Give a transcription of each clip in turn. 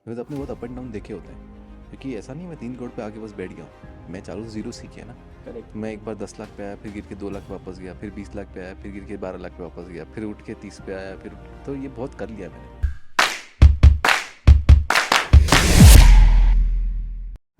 Because आपने बहुत up and down देखे होते हैं, क्योंकि ऐसा नहीं मैं 3 करोड़ पे आके बस बैठ गया हूँ। मैं चालू से जीरो से किया ना। करेक्ट। मैं एक बार 10 लाख पे आया, फिर गिर के 2 लाख पे वापस गया, फिर 20 लाख पे आया, फिर गिर के 12 लाख पे वापस गया, फिर उठ के 30 पे आया, फिर तो ये बहुत कर लिया मैंने।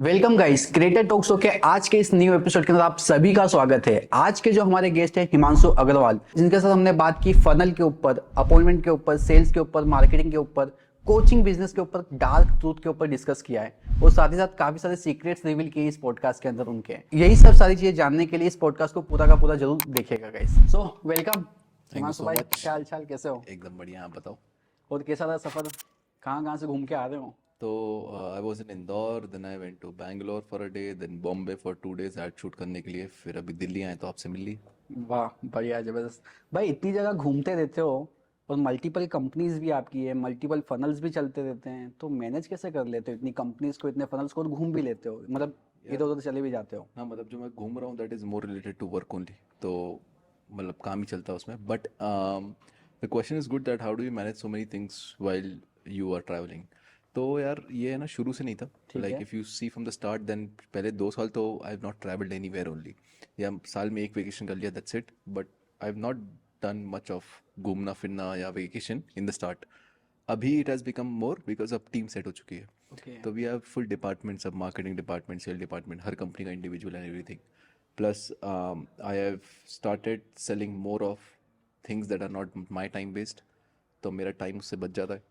Welcome guys, creator talk show के आज के इस न्यू एपिसोड के अंदर आप सभी का स्वागत है। आज के जो हमारे गेस्ट हैं हिमांशु अग्रवाल, जिनके साथ हमने बात की फनल के ऊपर, अपॉइंटमेंट के ऊपर, सेल्स के ऊपर, मार्केटिंग के ऊपर, कोचिंग बिजनेस के ऊपर, डार्क ट्रूथ के ऊपर डिस्कस किया है और साथ ही साथ काफी सारे सीक्रेट्स रिवील किए इस पॉडकास्ट के अंदर उनके। यही सब सारी चीजें जानने के लिए इस पॉडकास्ट को पूरा का पूरा जरूर देखिएगा guys. So welcome thank you Himanshu so भाई, मच। क्या हाल चाल, कैसे हो? एकदम बढ़िया, आप बताओ। और कैसा रहा सफर? कहाँ कहाँ से घूम के आ रहे हो? तो I was in Indore, then I went to Bangalore for a day, then Bombay for 2 days ad shoot करने के लिए, फिर अभी दिल्ली आए तो आपसे मिल ली। वाह, बढ़िया, जबरदस्त। भाई इतनी जगह घूमते रहते हो और मल्टीपल कंपनीज भी आपकी है, मल्टीपल फनल्स भी चलते रहते हैं, तो मैनेज कैसे कर लेते हो इतनी कंपनीज को, इतने फनल्स को, और घूम भी लेते हो, मतलब इधर यार, उधर चले भी जाते हो? हाँ मतलब जो मैं घूम रहा हूँ that is more related to work only. तो मतलब काम ही चलता है उसमें, but the question is good that how do you manage so many things while you are travelling. तो यार ये है ना, शुरू से नहीं था। ठीक लाइक है। If you see from the start, then पहले 2 साल तो I have not travelled anywhere only, या साल में एक वेकेशन कर लिया, that's it. But I have not done much of घूमना फिरना या वेकेशन इन द स्टार्ट। अभी it has become more because अब टीम सेट हो चुकी है। ओके। तो वी हैव फुल डिपार्टमेंट, सब मार्केटिंग डिपार्टमेंट, सेल डिपार्टमेंट, हर कंपनी का individual and everything. Plus I have started selling more of things that are not my time based, तो मेरा टाइम उससे बच जाता है।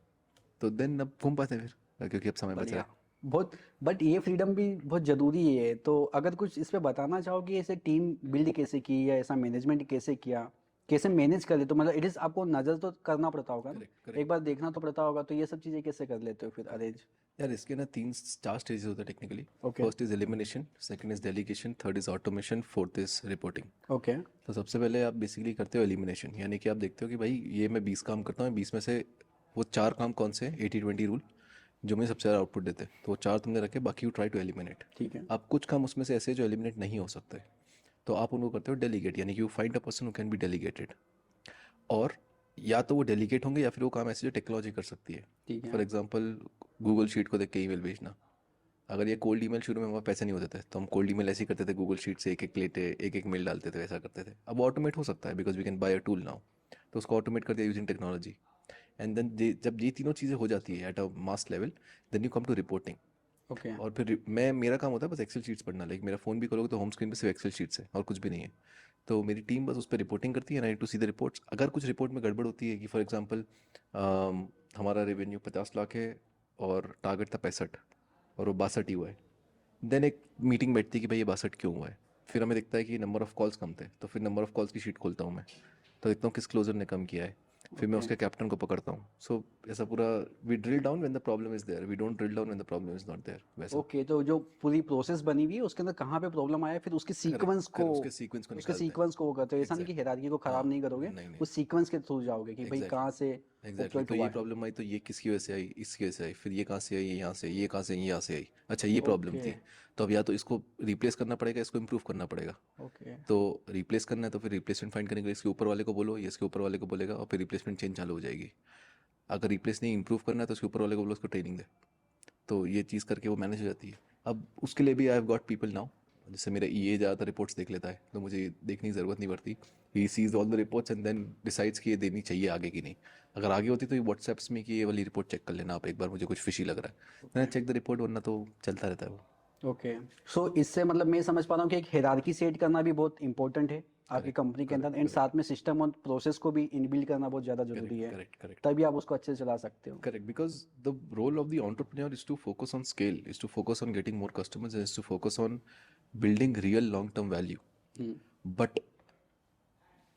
तो देन अब घूम पाते हैं फिर, क्योंकि अब समय बच रहा बढ़िया। है। बहुत। बट ये फ्रीडम भी बहुत ज़रूरी है, तो अगर कुछ इस पे बताना चाहो कि ऐसे टीम बिल्ड कैसे की या ऐसा मैनेजमेंट कैसे किया, कैसे मैनेज कर लेते हो, मतलब इट इज़ आपको नज़र तो करना पड़ता होगा ना, करेक्ट करेक्ट। एक बार देखना तो पड़ता होगा, तो ये सब चीज़ें कैसे कर लेते हो फिर अरेंज? यार इसके ना 3 4 स्टेजेस होते हैं technically. Okay. First is elimination, second is delegation, third is automation, fourth is reporting. Okay. तो सबसे पहले आप बेसिकली करते हो एलिमिनेशन, यानी कि आप देखते हो कि भाई ये मैं 20 काम करता हूँ, 20 में से वो 4 काम कौन से हैं, 80-20 रूल, जो मुझे सबसे ज़्यादा आउटपुट देते हैं, तो वो 4 तुमने रखे, बाकी यू ट्राई टू एलिमिनेट। ठीक है। अब कुछ काम उसमें से ऐसे हैं जो एलिमिनेट नहीं हो सकते, तो आप उनको करते हो डेलीगेट, यानी कि you find a person who can be delegated. और या तो वो डेलीगेट होंगे या फिर वो काम ऐसे जो टेक्नोलॉजी कर सकती है। ठीक है। फॉर एग्जांपल, गूगल शीट को देख के ईमेल भेजना। अगर ये कोल्ड ईमेल, शुरू में हमारे पैसे नहीं होते थे तो हम कोल्ड ईमेल ऐसे ही करते थे, गूगल शीट से एक एक लेटे एक एक मेल डालते थे, वैसा करते थे। अब ऑटोमेट हो सकता है because we can buy a tool now, तो उसको ऑटोमेट कर दिया यूजिंग टेक्नोलॉजी। एंड देन जब ये तीनों चीज़ें हो जाती है at a mass level, then you come to reporting. Okay. और फिर मैं, मेरा काम होता है बस एक्सेल शीट्स पढ़ना। लाइक मेरा फ़ोन भी खोलोगे तो होम स्क्रीन पे सिर्फ एक्सेल शीट्स है और कुछ भी नहीं है। तो मेरी टीम बस उस पर रिपोर्टिंग करती है, and I to see the reports. अगर कुछ रिपोर्ट में गड़बड़ होती है कि फॉर एग्जांपल हमारा रेवेन्यू 50 लाख है और टारगेट था 65, और वो 62 ही हुआ है, देन एक मीटिंग बैठती है कि भाई ये 62 क्यों हुआ है। फिर हमें दिखता है कि नंबर ऑफ़ कॉल्स कम थे, तो फिर नंबर ऑफ़ कॉल्स की शीट खोलता हूँ मैं, तो देखता हूँ किस क्लोजर ने कम किया है। फिर मैं ओके। उसके कैप्टन को पकड़ता हूँ। सो ऐसा पूरा, we drill down when the problem is there, we don't drill down when the problem is not there, वैसा। ओके, तो जो पूरी प्रोसेस बनी हुई है उसके अंदर कहाँ पे प्रॉब्लम आया, फिर उसके करेक्ट सीक्वेंस को, करेक्ट, उसके सीक्वेंस को उसके निकालते हैं। सीक्वेंस को वो करते हो, ऐसा नहीं कि एग्जैक्ट, हायरार्की को हाँ, खराब नहीं करोगे, नहीं नहीं, उस सीक्वेंस के थ्रू जाओगे कि भाई एग्जैक्टली कहाँ से एग्जैक्टली। फ्लक्चुएट तो हुआ ये है। प्रॉब्लम आई तो ये किसकी वजह से आई, इसकी वजह से आई, फिर ये कहाँ से आई, ये यहाँ से, ये कहाँ से, ये यहाँ से आई, अच्छा ये प्रॉब्लम ओके। थी। तो अब या तो इसको रिप्लेस करना पड़ेगा, इसको इम्प्रूव करना पड़ेगा। ओके। तो रिप्लेस करना है तो फिर रिप्लेसमेंट फाइंड करने के लिए इसके ऊपर वाले को बोलो, ये इसके ऊपर वाले को बोलेगा, और फिर रिप्लेसमेंट चेंज चालू हो जाएगी। अगर रिप्लेस नहीं, इंप्रूव करना है तो उसके ऊपर वाले को बोलो उसको ट्रेनिंग दे। तो ये चीज़ करके वो मैनेज हो जाती है। अब उसके लिए भी I have got people now. जैसे मेरा ईए ज़्यादातर रिपोर्ट्स देख लेता है, तो मुझे देखने की ज़रूरत नहीं पड़ती। He sees all the reports and then decides कि ये देनी चाहिए आगे की नहीं। अगर आगे होती तो ये व्हाट्सएप्स में कि ये वाली रिपोर्ट चेक कर लेना आप एक बार, मुझे कुछ फिशी लग रहा है, मैंने ओके। चेक द रिपोर्ट, वरना तो चलता रहता है वो। ओके। सो इससे मतलब मैं समझ पा रहा हूँ कि एक हायरार्की सेट करना भी बहुत इंपॉर्टेंट है आपकी करेक्ट कंपनी के अंदर, करेक्ट एंड करेक्ट साथ में सिस्टम और प्रोसेस को भी इनबिल्ड करना बहुत ज़्यादा ज़रूरी करेक्ट है, करेक्ट करेक्ट तभी आप उसको अच्छे से चला सकते हो। Correct, because the role of the entrepreneur is to focus on scale, is to focus on getting more customers, and is to focus on building real long-term value. Hmm. But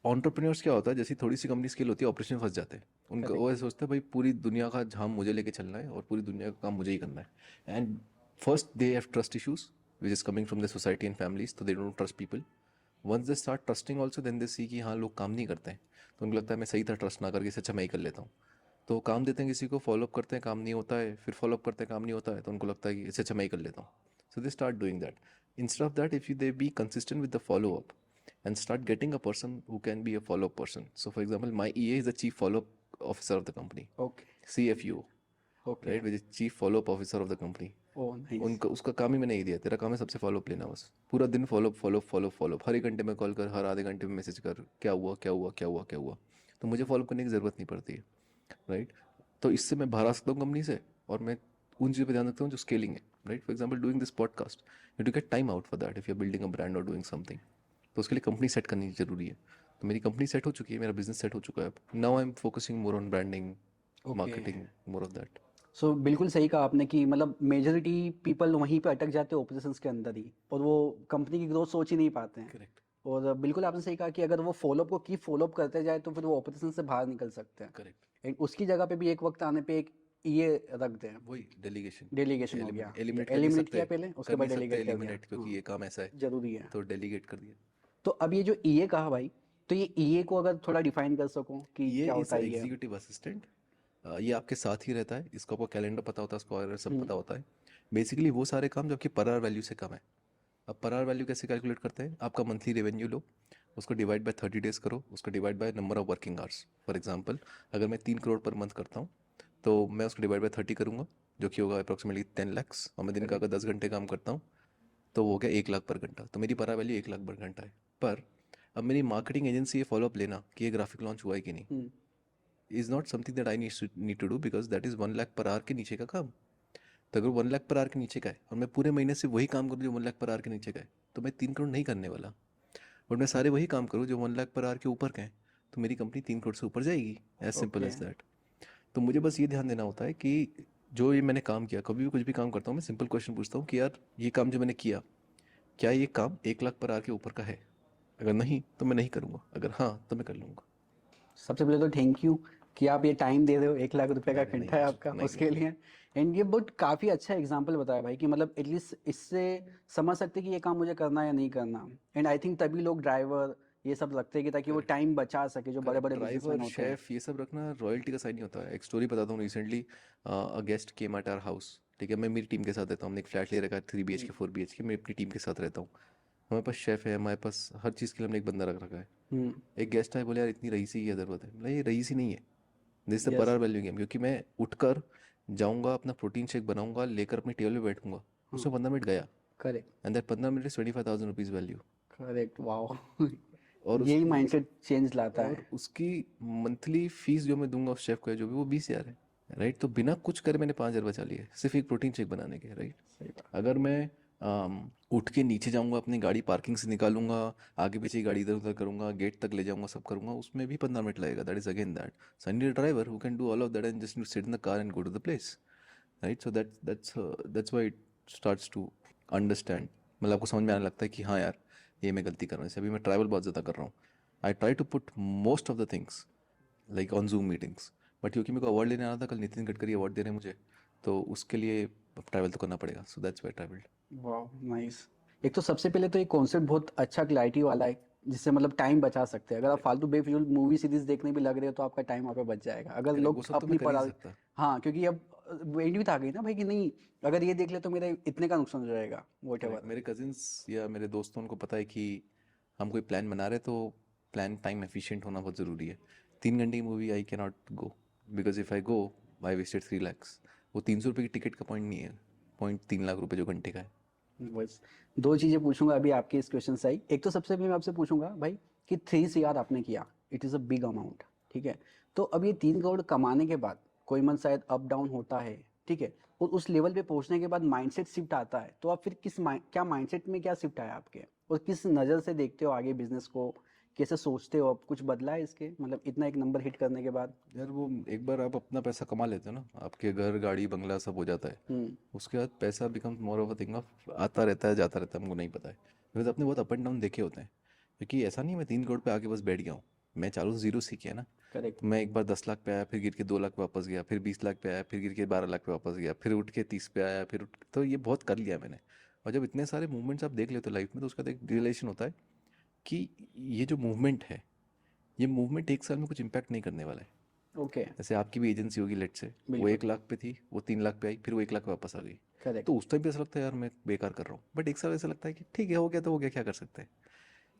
entrepreneurs क्या होता है, जैसी थोड़ी सी company scale होती है, operation फंस जाते हैं। उनका वो करेक्ट। ऐसा सोचते हैं भाई पूरी दुनिया का झाम मुझे लेके चलना है और पूरी दुनिया का काम मुझे ही करना है। And first they have trust issues which is coming from the society and families, तो they don't trust people. Once they start trusting also, then they see कि हाँ लोग काम नहीं करते हैं, तो उनको लगता है मैं सही था ट्रस्ट ना करके, इससे अच्छा मैं ही कर लेता हूँ। तो वो काम देते हैं किसी को, फॉलोअप करते हैं, काम नहीं होता है, फिर फॉलोअप करते हैं, काम नहीं होता है, तो उनको लगता है कि इससे अच्छा मैं ही कर लेता हूँ। So they start doing that. Instead of that, if you they be consistent with the follow up and start getting a person who can be a follow-up person. So, for example, my EA is the chief follow-up officer of the company, okay. CFO. Okay. Right, which is chief follow up officer of the company. Oh nice. उनका उसका काम ही मैंने यही दिया, तेरा काम है सबसे फॉलो अप लेना, बस पूरा दिन follow up follow up follow up follow up, हर एक घंटे में कॉल कर, हर आधे घंटे में मैसेज कर, क्या हुआ क्या हुआ क्या हुआ क्या हुआ। तो मुझे फॉलो करने की ज़रूरत नहीं पड़ती है, राइट। तो इससे मैं बाहर आ सकता हूँ कंपनी से, और मैं उन चीज़ों पर ध्यान रखता हूँ जो स्केलिंग है, right. For example doing this podcast, you to get time out for that if you are building a brand और डूइंग समथिंग। तो उसके लिए कंपनी सेट करनी जरूरी है। तो मेरी कंपनी सेट हो चुकी है, मेरा बिजनेस सेट हो चुका है। Now I am focusing more on branding, okay. Marketing, more of that. So बिल्कुल सही कहा आपने कि मतलब मेजोरिटी पीपल वहीं पे अटक जाते हैं ऑपरेशंस के अंदर ही, और वो कंपनी की ग्रोथ सोच ही नहीं पाते हैं। करेक्ट और बिल्कुल आपने सही कहा कि अगर वो फॉलोअप को की फॉलोअप करते जाए तो फिर वो ऑपरेशन से बाहर निकल सकते हैं। करेक्ट। एंड उसकी जगह पे भी एक वक्त आने पे एक ये रख दें। वही डेलीगेशन। डेलीगेशन हो गया, एलिमिनेट कर नहीं एलिमिनेट सकते, किया पहले, उसके कर बाद नहीं सकते डेलीगेट कर दिया। एलिमिनेट, क्योंकि हाँ, ये काम ऐसा है, जरूरी है। तो डेलीगेट कर दिया। तो अब ये जो ईए कहा भाई, तो ये ईए को अगर थोड़ा डिफाइन कर सको कि ये क्या इज होता है ये। Executive assistant. ये आपके साथ ही रहता है, इसका आपको कैलेंडर पता होता है, स्क्वायर सब पता होता है। बेसिकली वो सारे काम जो आपकी पर आवर वैल्यू से कम है। अब पर आवर वैल्यू कैसे कैलकुलेट करते हैं, आपका मंथली रेवेन्यू लो, उसको डिवाइड बाय 30 डेज करो, उसको divide by number of working hours. For example अगर मैं 3 करोड़ पर मंथ करता हूँ, तो मैं उसको डिवाइड बाय 30 करूँगा, जो कि होगा अप्रॉक्सीमेटली 10 lakhs। और मैं दिन का अगर 10 घंटे काम करता हूँ, तो वो हो गया 1 लाख पर घंटा। तो मेरी पर आवर वैल्यू 1 लाख पर घंटा है। पर अब मेरी मार्केटिंग एजेंसी ये फॉलोअप लेना कि ये ग्राफिक लॉन्च हुआ है कि नहीं, is not something that I need to do, because that is 1 lakh per hour के नीचे का काम। तो अगर 1 लाख पर आवर के नीचे का है और मैं पूरे महीने से वही काम करूँ जो 1 लाख पर आवर के नीचे का है, तो मैं 3 करोड़ नहीं करने वाला। और मैं सारे वही काम करूँ जो 1 लाख पर आवर के ऊपर का है, तो मेरी कंपनी 3 करोड़ से ऊपर जाएगी। As simple okay. As that. तो मुझे बस ये ध्यान देना होता है कि जो ये मैंने काम किया, कभी भी कुछ भी काम करता हूँ, मैं सिंपल क्वेश्चन पूछता हूँ कि यार ये काम जो मैंने किया, क्या ये काम 1 लाख पर आवर के ऊपर का है? अगर नहीं तो मैं नहीं करूँगा, अगर हाँ तो मैं कर लूँगा। सबसे पहले तो थैंक यू कि आप ये टाइम दे रहे हो, 1 लाख रुपए का अरे नहीं घंटा है यार, आपका नहीं उसके नहीं। लिए। एंड ये बहुत काफ़ी अच्छा एग्जांपल बताया भाई कि मतलब एटलीस्ट इससे समझ सकते कि ये काम मुझे करना है या नहीं करना। एंड आई थिंक तभी लोग ड्राइवर ये सब रखते हैं कि ताकि वो करेक्ट टाइम बचा सके, जो बड़े करेक्ट। बड़े बिजनेसमैन ड्राइवर, होते हैं। शेफ, ये सब रखना रॉयल्टी का साइन नहीं होता है। एक स्टोरी बताता हूँ। Recently a guest came at our house, ठीक है। मैं मेरी टीम के साथ रहता हूँ, हमने एक फ्लैट ले रखा है 3 BHK 4 BHK। मैं अपनी टीम के साथ रहता हूँ। हमारे पास शेफ़ है, हमारे पास हर चीज़ के लिए हमने एक बंदा रख रखा है। हम्म। एक गेस्ट आए, बोले यार इतनी रईसी की क्या ज़रूरत है? मतलब ये रईसी नहीं है, दिस द पर यस। Our value game. क्योंकि मैं उठकर जाऊँगा, अपना प्रोटीन शेक बनाऊंगा, लेकर अपनी टेबल पे बैठूंगा, हाँ। उसमें 15 मिनट गया, correct. And that 15 minute is 25,000 rupees value. Correct. Wow. और यही उसकी माइंडसेट चेंज लाता और है। उसकी मंथली फीस जो मैं दूंगा उस शेफ को है जो भी, वो 20,000 है, राइट। तो बिना कुछ करे मैंने 5,000 बचा लिए, सिर्फ एक प्रोटीन शेक बनाने के, राइट। सही बात। अगर मैं उठ के नीचे जाऊंगा, अपनी गाड़ी पार्किंग से निकालूंगा, आगे पीछे की गाड़ी इधर उधर करूंगा, गेट तक ले जाऊंगा, सब करूंगा, उसमें भी 15 मिनट लगेगा। That is again that, so I need a driver who can do all of that and just sit in the car and go to the place, right. So that's why it starts to understand, मतलब आपको समझ में आने लगता है कि हाँ यार ये मैं गलती कर रहा हूँ। जैसे अभी मैं ट्रैवल बहुत ज़्यादा कर रहा हूँ, I try to put most of the things like on Zoom meetings, but क्योंकि मेरे को अवार्ड लेने आना था, कल नितिन गडकरी अवार्ड दे रहे हैं मुझे, तो उसके लिए ट्रैवल तो करना पड़ेगा। So that's why travelled. वाह नाइस। एक तो सबसे पहले तो ये कॉन्सेप्ट बहुत अच्छा क्लैरिटी वाला है, जिससे मतलब टाइम बचा सकते हैं। अगर आप फालतू बेफिजूल मूवी सीरीज देखने भी लग रहे हो तो आपका टाइम वहाँ पे बच जाएगा, अगर करेक्ट, वो लोग सब तो मैं अपनी कर ही नहीं पढ़ाई। सकता। हाँ, क्योंकि अब एंड आ गई ना भाई कि नहीं, अगर ये देख ले तो मेरा इतने का नुकसान हो जाएगा, वॉट करेक्ट, एवर। मेरे कजिन्स या मेरे दोस्तों, उनको पता है कि हम कोई प्लान बना रहे, तो प्लान टाइम एफिशिएंट होना बहुत ज़रूरी है। 3 घंटे की movie I can not go, because if I go I wasted 3 lakhs। वो 300 रुपये की टिकट का पॉइंट नहीं है, पॉइंट 3 लाख रुपये जो घंटे का है। बस दो चीज़ें पूछूंगा अभी आपके इस क्वेश्चन से आई। एक तो सबसे पहले मैं आपसे पूछूंगा भाई कि 3 CR आपने किया, it is a big amount, ठीक है। तो अब ये 3 करोड़ कमाने के बाद कोई मन शायद अप डाउन होता है, ठीक है, और उस लेवल पे पहुंचने के बाद माइंडसेट शिफ्ट आता है, तो आप फिर क्या माइंडसेट में क्या शिफ्ट आया आपके, और किस नज़र से देखते हो आगे बिजनेस को, कैसे सोचते हो, अब कुछ बदला है इसके, मतलब इतना एक नंबर हिट करने के बाद। यार वो एक बार आप अपना पैसा कमा लेते हो ना, आपके घर गाड़ी बंगला सब हो जाता है, हम्म। उसके बाद पैसा becomes more of a thing of आता रहता है जाता रहता है, हमको नहीं पता है। बिकॉज आपने बहुत अप एंड डाउन देखे होते हैं। क्योंकि ऐसा नहीं मैं 3 करोड़ पे आके बस बैठ गया हूँ, मैं चालू से जीरो से किया ना। करेक्ट। तो मैं एक बार 10 लाख पे आया, फिर गिर के 2 लाख पे वापस गया, फिर 20 लाख पे आया, फिर गिर के 12 लाख पे वापस गया, फिर उठ के 30 पे आया, फिर तो ये बहुत कर लिया मैंने। और जब इतने सारे मूवमेंट्स आप देख लेते हो लाइफ में, तो उसका तो एक रियलाइजेशन होता है कि ये जो मूवमेंट है, ये मूवमेंट 1 साल में कुछ इम्पैक्ट नहीं करने वाला है। ओके। जैसे आपकी भी एजेंसी होगी, लेट से वो बिल्कुल। 1 लाख पे थी, वो 3 लाख पे आई, फिर वो 1 लाख पे वापस आ गई। करेक्ट। तो उस टाइम पे ऐसा लगता है यार मैं बेकार कर रहा हूँ, बट 1 साल ऐसा लगता है कि ठीक है, हो गया तो हो गया, क्या कर सकते हैं।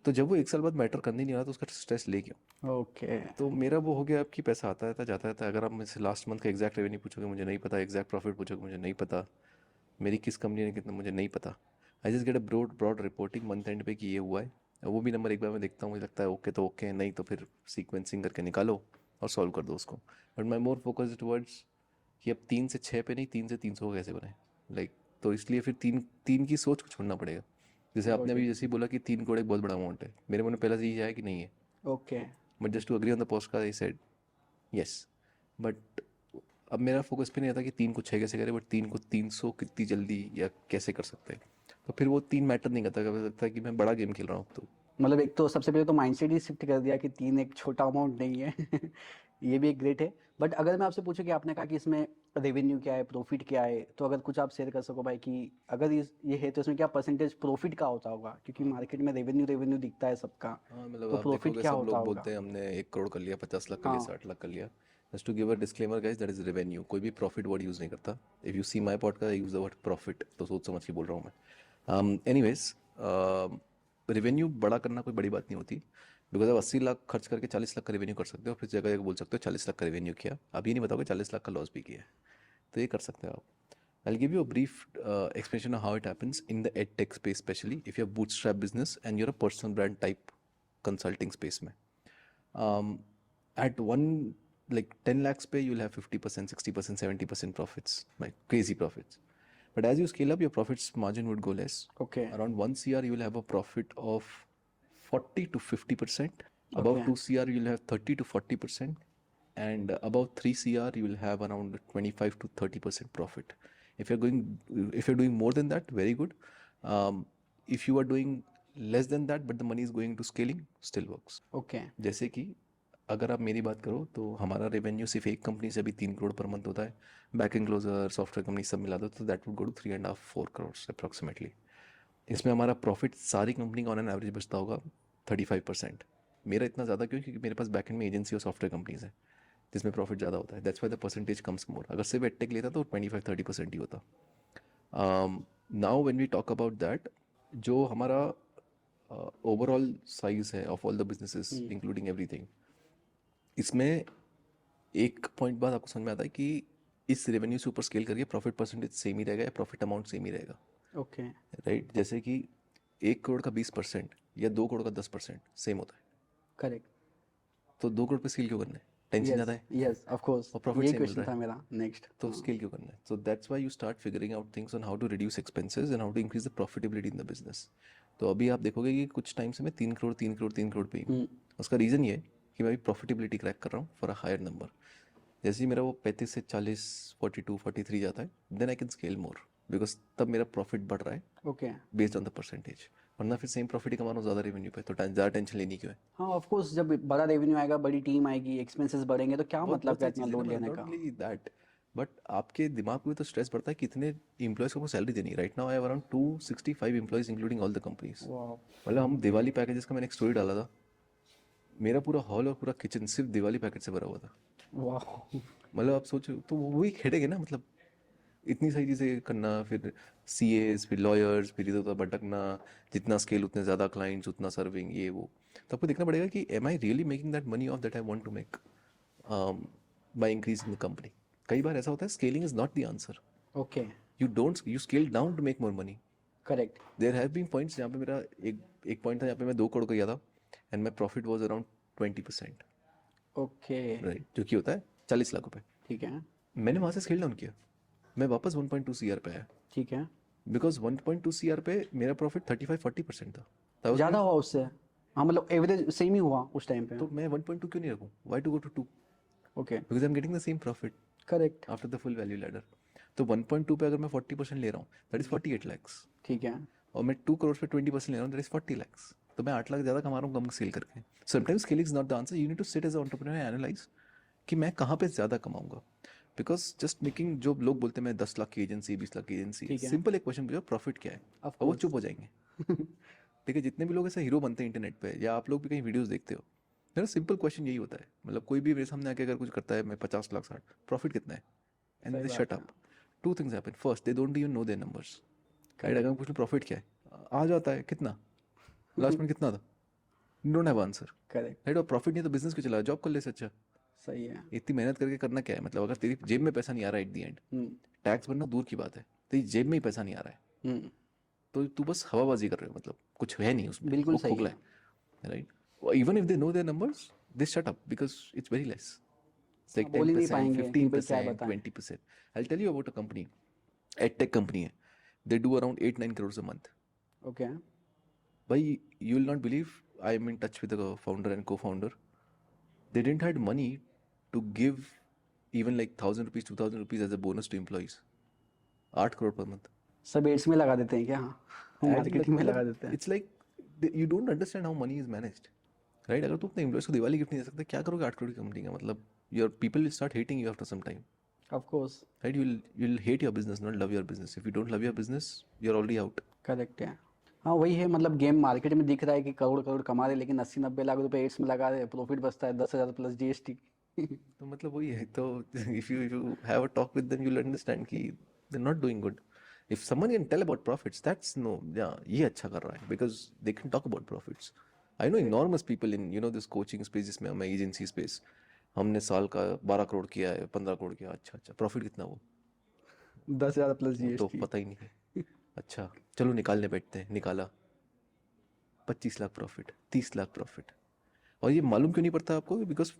तो जब वो 1 साल बाद मैटर करने नहीं रहा तो उसका स्ट्रेस ले क्यों? ओके। तो मेरा वो हो गया अब कि पैसा आता रहता जाता रहता है। अगर आप मुझसे लास्ट मंथ का एग्जैक्ट रेवेन्यू पूछोगे मुझे नहीं पता, एग्जैक्ट प्रॉफिट पूछोगे मुझे नहीं पता, मेरी किस कंपनी ने कितना मुझे नहीं पता। I just get a broad broad reporting month end पे कि ये हुआ है, और वो भी नंबर एक बार मैं देखता हूँ, मुझे लगता है ओके तो ओके, नहीं तो फिर सीक्वेंसिंग करके निकालो और सॉल्व कर दो उसको। But my more focus towards कि अब 3 से 6 पे नहीं, 3 से 300 कैसे बने, लाइक तो इसलिए फिर तीन तीन की सोच को छोड़ना पड़ेगा। जैसे आपने गॉट अभी इट। जैसे ही बोला कि 3 करोड़ एक बहुत बड़ा अमाउंट है, मेरे मन में पहला चीज़ आया कि नहीं है, okay. But just to agree on the post का आई सेड यस। बट अब मेरा फोकस पे नहीं रहता कि 3 को 6 कैसे करें, बट 3 को 300 कितनी जल्दी या कैसे कर सकते हैं। तो फिर वो 3 मैटर नहीं करता, कभी लगता है कि मैं बड़ा गेम खेल रहा हूँ तो। मतलब एक तो सबसे पहले तो माइंडसेट ही शिफ्ट कर दिया कि 3 एक छोटा अमाउंट नहीं है। ये भी एक ग्रेट है। बट अगर मैं आपसे पूछूं कि आपने कहा कि इसमें रेवेन्यू क्या है, प्रॉफिट क्या है, तो अगर कुछ आप शेयर कर सको भाई कि अगर ये है तो इसमें क्या परसेंटेज प्रॉफिट का होता होगा, क्योंकि मार्केट में रेवेन्यू रेवेन्यू दिखता है सबका, हाँ मतलब तो आप प्रॉफिट देखोगे क्या सब होता लोग होगा? बोलते हैं हमने 1 करोड़ कर लिया, 50 लाख कर लिया, हाँ। 60 लाख कर लिया। Just to give a disclaimer guys, that is revenue, कोई भी प्रॉफिट वर्ड यूज़ नहीं करता। If you see my podcast I use the word profit, तो सोच समझ के बोल रहा हूँ मैं। एनीवेज, रेवेन्यू बड़ा करना कोई बड़ी बात नहीं होती, बिकॉज आप 80 लाख खर्च करके 40 लाख का रेवेन्यू कर सकते हो, फिर जगह जगह बोल सकते हो 40 लाख का रेवेन्यू किया, अब ये नहीं बताओगे 40 लाख का लॉस भी किया है। तो ये कर सकते हो आप। I'll give you a brief explanation of how it happens in the ed tech space, especially if you're bootstrap business and you're a personal brand type consulting space में. Um, at one like 10 lakhs pay, you'll have 50%, 60%, 70% profits, like crazy profits. But as you scale up, your profits margin would go less. Okay. Around 1 CR, you will have a profit of 40 to 50%. Above okay. 2 CR, you'll have 30 to 40%. And above 3 CR, you will have around 25 to 30% profit. If you're going, if you're doing more than that, very good. If you are doing less than that, but the money is going to scaling, still works. Okay. जैसे कि अगर आप मेरी बात करो तो हमारा revenue सिर्फ एक कंपनी से अभी 3 करोड़ पर मंथ होता है, बैकिंग क्लोजर सॉफ्टवेयर कंपनी सब मिला दो तो that would go to 3.5 4 crore approximately. इसमें हमारा प्रॉफिट सारी कंपनी का ऑन एन एवरेज बचता होगा 35%। मेरा इतना ज़्यादा क्यों, क्योंकि मेरे पास बैकेंड में एजेंसी और सॉफ्टवेयर कंपनीज है जिसमें प्रॉफिट ज़्यादा होता है, that's why the percentage comes more. अगर सिर्फ एडटेक लेता तो 25-30% ही होता। Now when we talk about that, जो हमारा ओवरऑल साइज है of all the businesses including everything, इसमें एक पॉइंट बाद आपको समझ में आता है कि इस रेवेन्यू से ऊपर स्केल करके प्रॉफिट परसेंटेज सेम ही रहेगा या प्रॉफिट अमाउंट सेम ही रहेगा, ओके। राइट? जैसे कि 1 करोड़ का 20% या 2 करोड़ का 10% सेम होता है, करेक्ट। तो 2 करोड़ पे स्केल क्यों करना है? Tension yes. ज़्यादा है यस ऑफ कोर्स, और प्रॉफिट यही सेम मिल क्वेश्चन रहा था है, मेरा नेक्स्ट। तो स्केल क्यों करना है? So that's why you start figuring out things on how to reduce expenses and how to increase the profitability in the business. तो अभी आप देखोगे कि कुछ टाइम से मैं 3 करोड़ 3 करोड़ 3 करोड़ पे ही हूँ। उसका रीज़न ये है कि मैं अभी प्रॉफिटेबिलिटी क्रैक कर रहा हूँ फॉर अ हायर नंबर। जैसे ही मेरा वो 35 से 40, 42, 43 जाता है, then I can scale more, because तब मेरा प्रॉफिट बढ़ रहा है okay. Based on the percentage. वरना फिर सेम प्रॉफिट ही कमा रहा हूँ ज़्यादा रेवेन्यू पे, तो ज़्यादा टेंशन लेनी क्यों है? हाँ ऑफ कोर्स, जब बड़ा रेवेन्यू आएगा, बड़ी टीम आएगी, एक्सपेंसेस बढ़ेंगे, तो क्या बहुत मतलब बहुत का सारी इतना चीज़ें ना, लोड मतलब लेने नॉट का? ओनली दैट, बट आपके दिमाग में तो स्ट्रेस बढ़ता है कि इतने एम्प्लॉयज़ को सैलरी देनी है। Right now I have around 265 employees including all the companies. वाह। मतलब हम दिवाली पैकेजेस का मैंने एक स्टोरी डाला था, मेरा पूरा हॉल और पूरा किचन सिर्फ दिवाली पैकेज से भरा हुआ था। वाह। मतलब आप सोचो तो वो एक हेडेक है ना, मतलब इतनी सारी चीज़ें करना, फिर सीएस, फिर लॉयर्स, फिर इधर उधर भटकना, जितना स्केल उतने ज़्यादा क्लाइंट्स उतना सर्विंग, ये वो। तो आपको देखना पड़ेगा कि am I really making that money of that I want to make by increasing the company. कई बार ऐसा होता है scaling is not the answer, okay. You don't, you scale down to make more money. Correct. There have been points जहाँ पे मेरा एक एक पॉइंट था जहाँ पे मैं 2 करोड़ का गया था and my profit was around 20%, okay. Right, जो कि होता है 40 लाख रुपए। ठीक है। मैंने वहाँ से स्केल डाउन किया, मैं वापस 1.2 CR पे आया, ठीक है। बिकॉज 1.2 CR पे मेरा प्रॉफिट 35-40% था। That was ज़्यादा great. हुआ उससे? हाँ मतलब एवरेज सेम ही हुआ उस टाइम पे? तो मैं 1.2 क्यों नहीं रखूँ? Why to go to 2? Okay. Because I am getting the same profit correct. After the full value ladder. तो 1.2 पे अगर मैं 40% ले रहा हूँ दैट इज 48 लैक्स, ठीक है। और मैं 2 करोड़ पे 20% ले रहा हूँ दैट इज 40 लैक्स। तो मैं 8 लाख ज़्यादा कमा रहा हूँ कम सेल करके। Sometimes scaling is not the answer, you need to sit as entrepreneur analyse कि मैं कहाँ पे ज़्यादा कमाऊंगा। बिकॉज जस्ट मेकिंग, जो लोग बोलते हैं मैं 10 लाख की एजेंसी, 20 लाख की एजेंसी, ठीक है। सिंपल एक क्वेश्चन पूछो प्रॉफिट क्या है, Of और वो course. चुप हो जाएंगे। ठीक है, जितने भी लोग ऐसे हीरो बनते हैं इंटरनेट पे, या आप लोग भी कहीं वीडियोस देखते हो, मेरा सिंपल क्वेश्चन यही होता है, मतलब कोई भी मेरे सामने आके अगर कुछ करता है, मैं 50 लाख 60, प्रॉफिट कितना है, एंड सही दे बात शट है। Up. Two things happen, first they don't even know their numbers, right? Correct. अगर मैं पूछ लूँ प्रॉफिट क्या है, आ जाता है कितना, लास्ट में कितना था, don't have answer, correct, right? और प्रॉफिट नहीं तो बिजनेस क्यों चला, जॉब कर ले, सच्चा। सही है। इतनी मेहनत करके करना क्या है, मतलब अगर तेरी जेब में पैसा नहीं आ रहा है at the end, hmm, tax भरना दूर की बात है, तेरी जेब में ही पैसा नहीं आ रहा है, हम्म, तो तू बस हवाबाजी कर रहे हो, मतलब कुछ है नहीं उसमें, बिल्कुल वो सही खोखला है। है, right? Even if they know their numbers, they shut up because it's very less. It's like बोल ही नहीं 10%, पाएंगे कि भाई क्या 15%, बताएं। 20%. I'll tell you about a company, EdTech company है, they do around 8-9 crores a month. Okay, By you will not believe, I am in touch with the founder and co-founder. They didn't had money to give even like 1,000 rupees, 2,000 rupees as a bonus to employees. 8 crore per month. सब ads में लगा देते हैं क्या? हाँ, And marketing में लगा देते हैं। it's like you don't understand how money is managed, right? अगर तुम अपने एम्प्लॉयज को दिवाली गिफ्ट नहीं दे सकते, क्या करोगे 8 करोड़ की कंपनी का? मतलब your people will start hating you after some time. Of course, Right? You'll hate your business, not love your business. If you don't love your business, you're already out. Correct है। हाँ वही है, मतलब game market में दिख रहा है कि करोड़ करोड़ कमा रहे, लेकिन 80-90 लाख रुपए एड्स में लगा रहे, प्रॉफिट बचता है 10,000 प्लस जीएसटी। तो मतलब वही है, तो if you have a talk with them, you'll understand कि they're not doing good. If someone can tell about profits, that's no, yeah, ये अच्छा कर रहा है, because they can talk about profits. I know enormous people in this coaching space, जिसमें हम agency space, हमने साल का 12 करोड़ किया है, 15 करोड़ किया, अच्छा अच्छा, प्रॉफिट कितना वो 10,000 प्लस वो तो जीएसटी। पता ही नहीं है। अच्छा चलो निकालने बैठते हैं, निकाला 25 लाख प्रॉफिट, 30 लाख प्रॉफिट। और ये मालूम क्यों नहीं पड़ता आपको? बिकॉज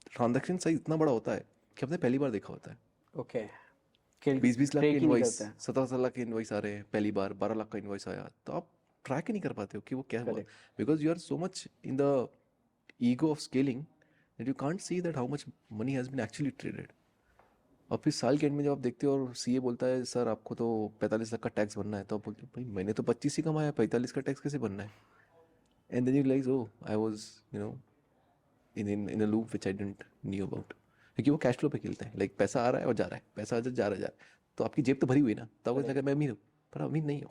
ट्रांजैक्शन साइज इतना बड़ा होता है कि आपने पहली बार देखा होता है। ओके, 20-20 लाख के ट्रैक ही नहीं इनवॉइस, करते हैं। 17 लाख के इनवॉइस आ रहे हैं पहली बार, 12 लाख का इनवॉइस आया, तो आप ट्रैक ही नहीं कर पाते हो कि वो क्या हुआ, Correct. Because you are so much in the ego of scaling that you can't see that how much money has been actually traded. और फिर साल के एंड में जब आप देखते हो और सीए बोलता है सर आपको तो 45 लाख का टैक्स भरना है, तो आप बोलते हो भाई मैंने तो 25 ही कमाया, 45 का टैक्स कैसे भरना है? And then you realise oh I was in a loop which I didn't knew about. क्योंकि वो कैश फ्लो पे खेलते हैं, लाइक पैसा आ रहा है और जा रहा है, पैसा आ जा रहा है, जा रहा है, तो आपकी जेब तो भरी हुई ना, तो आपको लगा मैं अमीर हूँ, पर अमीर नहीं हूँ।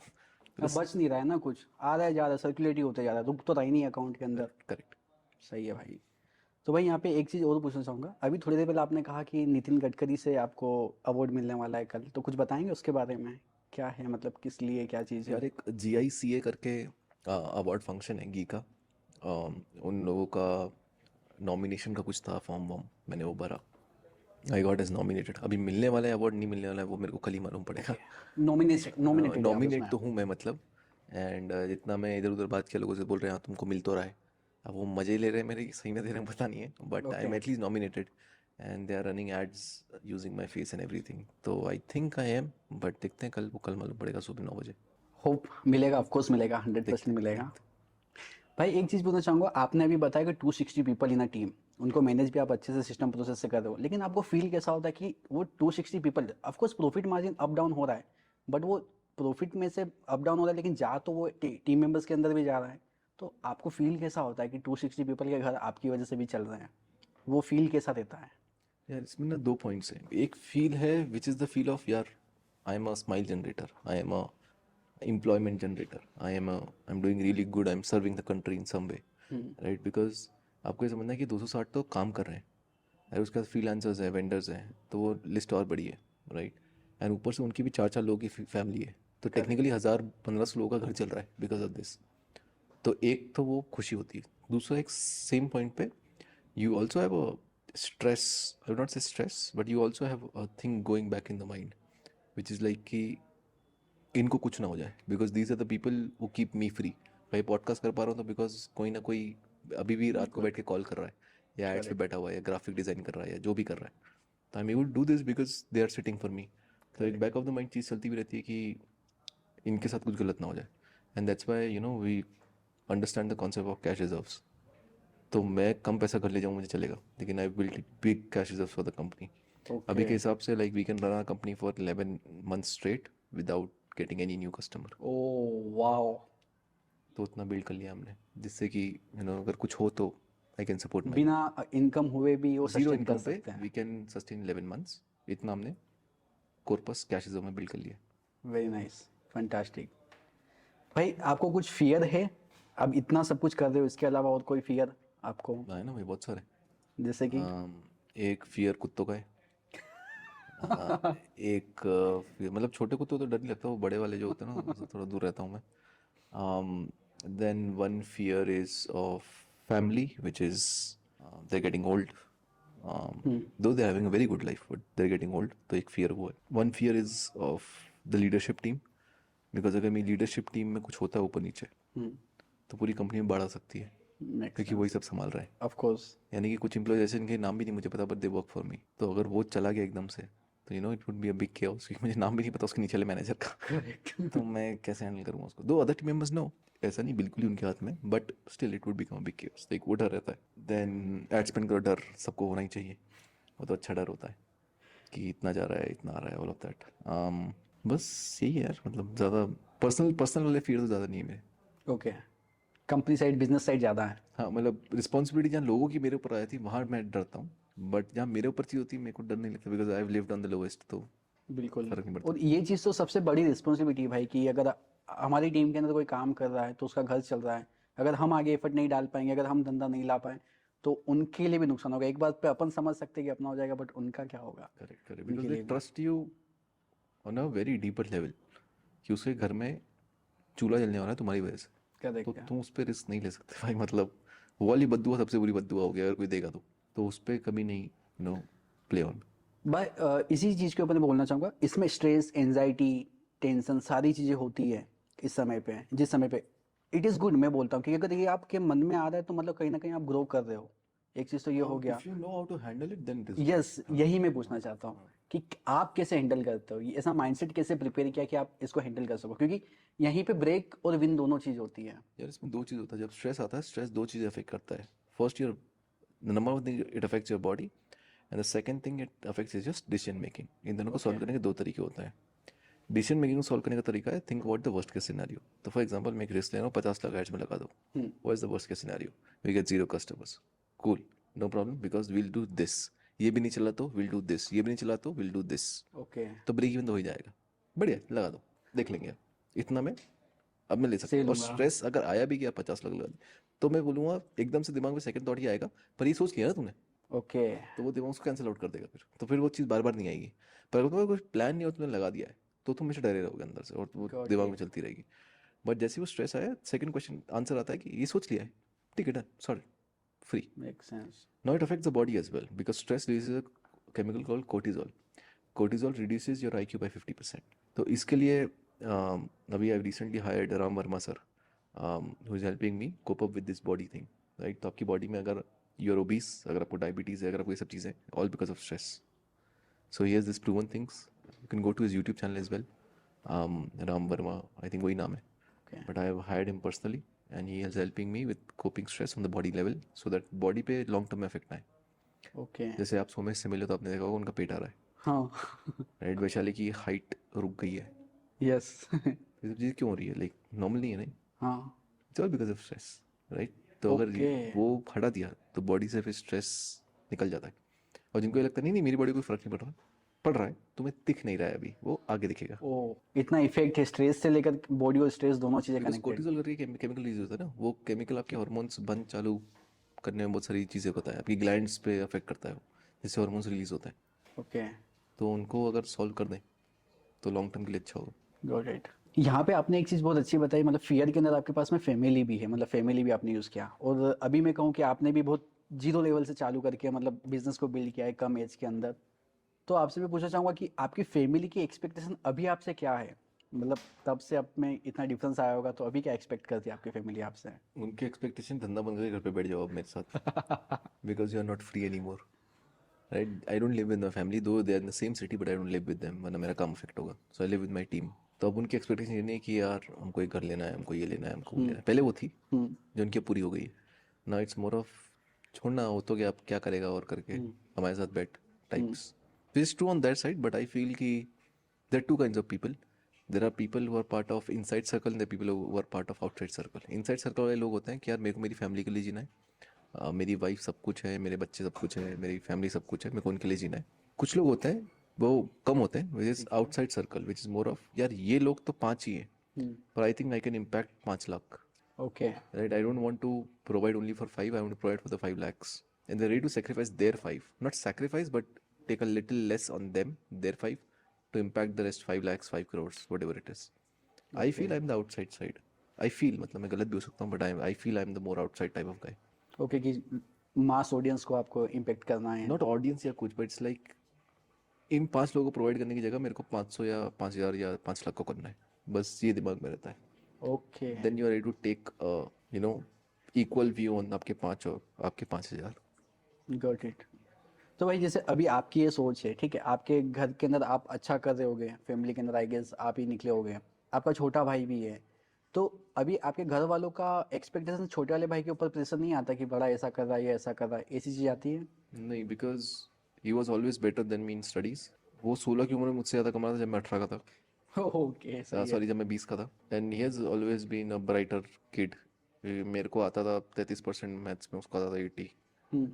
अब बच नहीं रहा है ना, कुछ आ रहा है जा रहा है, सर्कुलेट ही होते जा रहा है, रुक तो रहा ही नहीं अकाउंट के अंदर। करेक्ट। सही है भाई। तो भाई यहाँ पे एक चीज़ और पूछना चाहूँगा, अभी थोड़ी देर पहले आपने कहा कि नितिन गडकरी से आपको अवार्ड मिलने वाला है कल, तो कुछ बताएंगे उसके बारे में, क्या है मतलब किस लिए, क्या चीज़ है? यार एक GICA करके अवार्ड फंक्शन है, गी का, उन लोगों का नॉमिनेशन का कुछ था, फॉर्म वॉर्म मैंने वो भरा, आई गॉट एज नॉमिनेटेड। अभी मिलने वाला है अवार्ड, नहीं मिलने वाला है वो मेरे को कल ही मालूम पड़ेगा। नॉमिनेटेड नॉमिनेट तो हूँ मैं, मतलब, एंड जितना मैं इधर उधर बात किया लोगों से, बोल रहे हैं हाँ तुमको मिल तो रहा है। अब वो मजे ले रहे हैं मेरे, सही ना दे रहे हैं पता नहीं है, but I am at least nominated and they are running ads using my face and everything, तो I think I am, but देखते हैं कल, वो कल मालूम पड़ेगा सुबह 9 बजे। होप मिलेगा, ऑफ कोर्स मिलेगा, 100% देखते मिलेगा। भाई एक चीज़ पूछना चाहूँगा, आपने अभी बताया कि 260 पीपल इन अ टीम, उनको मैनेज भी आप अच्छे से सिस्टम प्रोसेस से कर रहे हो, लेकिन आपको फील कैसा होता है कि वो 260 people, of course profit margin up down हो रहा है, बट वो प्रॉफिट में से अप डाउन हो रहा है, लेकिन जा तो वो टीम मेंबर्स के अंदर भी जा रहा है, तो आपको फील कैसा होता है कि 260 पीपल के घर आपकी वजह से भी चल रहे हैं? वो फील कैसा देता है? यार इसमें ना 2 पॉइंट्स हैं। एक फील है which is the feel of यार I am a smile generator, I am a employment generator, I'm doing really good, I'm serving the country in some way, right? Because आपको ये समझना है कि 260 तो काम कर रहे हैं, और उसके बाद फ्रीलांसर्स हैं, वेंडर्स हैं, तो वो लिस्ट और बड़ी है, राइट? एंड ऊपर से उनकी भी 4-4 लोगों की फैमिली है, तो टेक्निकली 1000-1500 लोगों का घर चल रहा है बिकॉज ऑफ दिस। तो एक तो वो खुशी होती है, दूसरा एक सेम पॉइंट पे you also have a stress, I would not say stress, but you also have a thing going back in the mind which is like कि इनको कुछ ना हो जाए, because these are the people who keep me free. भाई podcast कर पा रहा हूँ तो बिकॉज कोई ना कोई अभी भी रात को बैठ के कॉल कर रहा है, या एड्स पे बैठा हुआ है, या ग्राफिक डिज़ाइन कर रहा है, या जो भी कर रहा है, तो I am able to do this because they are sitting for me. तो एक बैक ऑफ द माइंड चीज़ चलती भी रहती है कि इनके साथ कुछ गलत ना हो जाए, and that's why we understand the concept of cash reserves. तो मैं कम पैसा घर ले जाऊँ मुझे चलेगा, लेकिन I built big cash reserves for the company. अभी के हिसाब से like we can run our company for 11 months straight without getting any new customer. Oh wow, तो उतना बिल्ड कर लिया हमने, जिससे कि अगर कुछ हो तो आई कैन सपोर्ट माई बिना इनकम हुए भी वो जीरो सस्टेन कर इनकम पे सकते हैं। We can sustain 11 months। इतना हमने कॉर्पस कैश रिजर्व में बिल्ड कर लिया। Very nice, fantastic. भाई आपको कुछ फियर है, अब इतना सब कुछ कर रहे हो, इसके अलावा और कोई फियर आपको? है ना भाई, बहुत सारे। जैसे कि एक फियर कुत्तों का है, एक fear, मतलब छोटे कुत्तों तो डर नहीं लगता, वो बड़े वाले जो होते हैं ना, उनसे थोड़ा दूर रहता हूँ मैं। Then one fear is of family, which is they're getting old. Though they're having a very good life, but they're getting old. तो एक fear वो है. One fear is of the leadership team, because अगर मेरी leadership team में कुछ होता है ऊपर नीचे, तो पूरी कंपनी में बाढ़ आ सकती है, क्योंकि वही सब संभाल रहा है. Of course. यानी कि कुछ एम्प्लॉयज ऐसे इनके नाम भी नहीं मुझे पता, but they work for me. तो अगर वो चला गया एकदम से, तो you know it would be a big chaos, क्योंकि मुझे नाम भी नहीं पता उसके नीचे वाले मैनेजर का. तो मैं कैसे हैंडल करूँगा उसको. दो अदर टीम मेंबर्स नो, ऐसा नहीं बिल्कुल ही उनके हाथ में, but still it would become a big chaos. एक वो डर रहता है. देन एड स्पेंड का डर सबको होना ही चाहिए. वो तो अच्छा डर होता है कि इतना जा रहा है, इतना आ रहा है, ऑल ऑफ दैट. बस यही है यार. मतलब ज़्यादा पर्सनल वाले फियर तो ज़्यादा नहीं है मेरे. Okay. Company side, business side ज़्यादा है. हाँ, मतलब रिस्पॉन्सिबिलिटी जहाँ लोगों की मेरे ऊपर आई थी वहाँ मैं डरता हूँ, बट जहाँ मेरे ऊपर चीज़ होती है मेरे को डर नहीं लगता, because I have lived on the lowest. तो बिल्कुल. फर्क नहीं पड़ता. और ये चीज़ तो सबसे बड़ी रिस्पॉन्सिबिलिटी है भाई, कि अगर हमारी टीम के अंदर कोई काम कर रहा है तो उसका घर चल रहा है, अगर हम आगे एफर्ट नहीं डाल पाएंगे, अगर हम धंधा नहीं ला पाए, तो उनके लिए भी नुकसान होगा. एक बात पे अपन समझ सकते हैं कि अपना हो जाएगा, बट उनका क्या होगा. Correct correct. Because they trust you on a very deeper level, कि उसके घर में चूल्हा जलने वाला है तुम्हारी वजह से. करेक्ट. तो तुम उस पर रिस्क नहीं ले सकते भाई. मतलब वो वाली बद्दुआ सबसे बुरी बद्दुआ हो गया अगर कोई देगा तो उस पर कभी नहीं नो प्ले ऑन. भाई इसी चीज़ के ऊपर मैं बोलना चाहूँगा, इसमें स्ट्रेस, एंजाइटी, टेंशन, सारी चीज़ें होती है इस समय पे, जिस समय पे इट इज़ गुड. मैं बोलता हूँ कि अगर ये आपके मन में आ रहा है तो मतलब कहीं ना कहीं आप ग्रो कर रहे हो. एक चीज़ तो ये हो गया. If you know how to handle it then it is. Yes, यही मैं पूछना चाहता हूँ कि आप कैसे हैंडल करते हो, ये ऐसा माइंडसेट कैसे प्रिपेयर किया कि आप इसको हैंडल कर सको, क्योंकि यहीं पे ब्रेक और विन दोनों चीज़ होती है. यार इसमें दो चीज़ होता है. जब स्ट्रेस आता है, स्ट्रेस दो चीज़ें अफेक्ट करता है. First your number of thing it affects your body, and the second thing it affects is just decision making. इन दोनों को सॉल्व करने के दो तरीके होते हैं. डिसीजन मेकिंग को सॉल्व करने का तरीका है think about the worst case scenario. तो फॉर एग्जांपल मैं एक रिस्क ले रहा हूँ, 50 लाख एड्स में लगा दो. What is the worst case scenario? We get 0 customers. Cool, no problem, because will do this. ये भी नहीं चला तो विल डू दिस, ये भी नहीं चला तो विल डू दिस. ओके. तो ब्रेक इवन तो हो ही जाएगा. बढ़िया, लगा दो, देख लेंगे. इतना में अब मैं ले सकता हूँ. और स्ट्रेस अगर आया भी कि 50 लाख लगा दी, तो मैं बोलूँगा एकदम से दिमाग में सेकंड थॉट ही आएगा, पर ये सोच लिया ना तूने, ओके. तो वो दिमाग उसको कैंसिल आउट कर देगा. फिर वो चीज़ बार बार नहीं आएगी. पर अगर तुम्हारा कोई प्लान नहीं हो, तुमने लगा दिया है, तो तुम हमेशा डरे रहोगे अंदर से, और वो दिमाग में चलती रहेगी. बट जैसे वो स्ट्रेस आया, सेकंड क्वेश्चन आंसर आता है कि ये सोच लिया है, ठीक है, done, sorry, free. Make sense. Now it affects the body as well, because stress releases a chemical called cortisol. Cortisol reduces your IQ by 50%. तो इसके लिए अभी I recently hired Ram Verma sir, who is helping me cope up with this body thing, right? तो आपकी body में अगर you're obese, अगर आपको डायबिटीज़ है, अगर आपको ये सब चीज़ें, all because of stress. So he has this proven things. You can go to his YouTube channel as well. Ram Verma, I think वही नाम है. Okay. But I have hired him personally, and he is helping me with coping stress on the body level, so that body पे long term में effect ना आए. Okay. जैसे आप सोमेश से मिले तो आपने देखा होगा उनका पेट आ रहा है, हाँ. राइट? वैशाली की हाइट रुक गई है. यस. ये सब चीज़ क्यों हो रही है? लाइक नॉर्मल नहीं है नहीं. हाँ. It's all because of stress, right? तो अगर Okay. वो हटा दिया तो बॉडी से फिर स्ट्रेस निकल जाता है. और जिनको ये लगता नहीं मेरी बॉडी कोई फर्क नहीं पड़ रहा है, तुम्हें दिख नहीं रहा है अभी, वो आगे दिखेगा. ओ, इतना इफेक्ट है स्ट्रेस से लेकर बॉडी और स्ट्रेस दोनों चीजें बिकॉज कनेक्टेड. कोर्टिजोल करके केमिकल रिलीज होता है ना, वो केमिकल आपके हार्मोन्स बंद चालू करने में बहुत सारी चीज़ें होता है. आपकी ग्लैंड्स पे अफेक्ट करता है वो, जिससे हार्मोन्स रिलीज होते हैं. ओके. तो उनको अगर सॉल्व कर दें तो लॉन्ग टर्म के लिए अच्छा होगा. Got it. यहाँ पे आपने एक चीज़ बहुत अच्छी बताई, मतलब फियर के अंदर आपके पास में फैमिली भी है, मतलब फैमिली भी आपने यूज़ किया. और अभी मैं कहूँ कि आपने भी बहुत जीरो लेवल से चालू करके मतलब बिजनेस को बिल्ड किया है कम एज के अंदर. तो आपसे मैं पूछना चाहूँगा कि आपकी फैमिली की एक्सपेक्टेशन अभी आपसे क्या है, मतलब तब से अब में इतना डिफरेंस आया होगा, तो अभी क्या एक्सपेक्ट करती है आपकी फैमिली आपसे? उनकी एक्सपेक्टेशन धंधा बंद करके घर पे बैठ जाओ अब मेरे साथ, because you are not free any more, right? I don't live with my family, though they are in the same city, but I don't live with them, वरना मेरा काम अफेक्ट होगा. So I live with my team. तो अब उनकी expectation ये नहीं कि यार हमको एक घर लेना है, हमको ये लेना है, हमको वो लेना है. पहले वो थी जो उनकी पूरी हो गई है. नाउ इट्स मोर ऑफ छोड़ना हो तो क्या, आप क्या करेगा और करके हमारे साथ बैठ types. This is true on that side, but I feel कि there are two kinds of people. There are people who are part of inside circle and there are people who are part of outside circle. Inside circle वाले लोग होते हैं कि यार मेरे को मेरी फैमिली के लिए जीना है, मेरी वाइफ सब कुछ है, मेरे बच्चे सब कुछ है, मेरी फैमिली सब कुछ है, मेरे को उनके लिए जीना है. कुछ लोग होते हैं वो कम होते हैं, which is outside circle, which is more of यार ये लोग तो 5 ही हैं, पर आई think I can impact 5 lakh. Okay. Right? I don't want to provide only for 5, I want to provide for the 5 lakhs. And they're ready to sacrifice their 5. Not sacrifice, but take a little less on them, their 5, to impact the rest 5 lakhs, 5 crores, whatever it is. I feel I'm the outside side. I feel, मतलब मैं गलत भी हो सकता हूँ, but I feel I'm the more outside type of guy. Okay कि mass audience को आपको इम्पेक्ट करना है। नॉट ऑडियंस या कुछ, बट इट्स लाइक इन 5 लोगों को प्रोवाइड करने की जगह मेरे को 500 या 5,000 या 5 लाख को करना है, बस ये दिमाग में रहता है। Okay, then you are ready to take you know equal view on आपके 5 और आपके 5,000। Got it. तो भाई जैसे अभी आपकी ये सोच है, ठीक है, आपके घर के अंदर आप अच्छा कर रहे होगे, फैमिली के अंदर आई गेस आप ही निकले होगे, आपका छोटा भाई भी है, तो अभी आपके घर वालों का एक्सपेक्टेशन छोटे वाले भाई के ऊपर प्रेशर नहीं आता कि बड़ा ऐसा कर रहा है या ऐसा कर रहा है, ऐसी चीज़ आती है? नहीं, because he was always better than me in studies. वो 16 की उम्र में मुझसे ज़्यादा कमा रहा था जब मैं 18 का था, ओके, सही है। सॉरी जब मैं 20 का था। And he has always been a brighter kid. मेरे को आता था 33% मैथ्स में, उसको आता था 80। हम्म,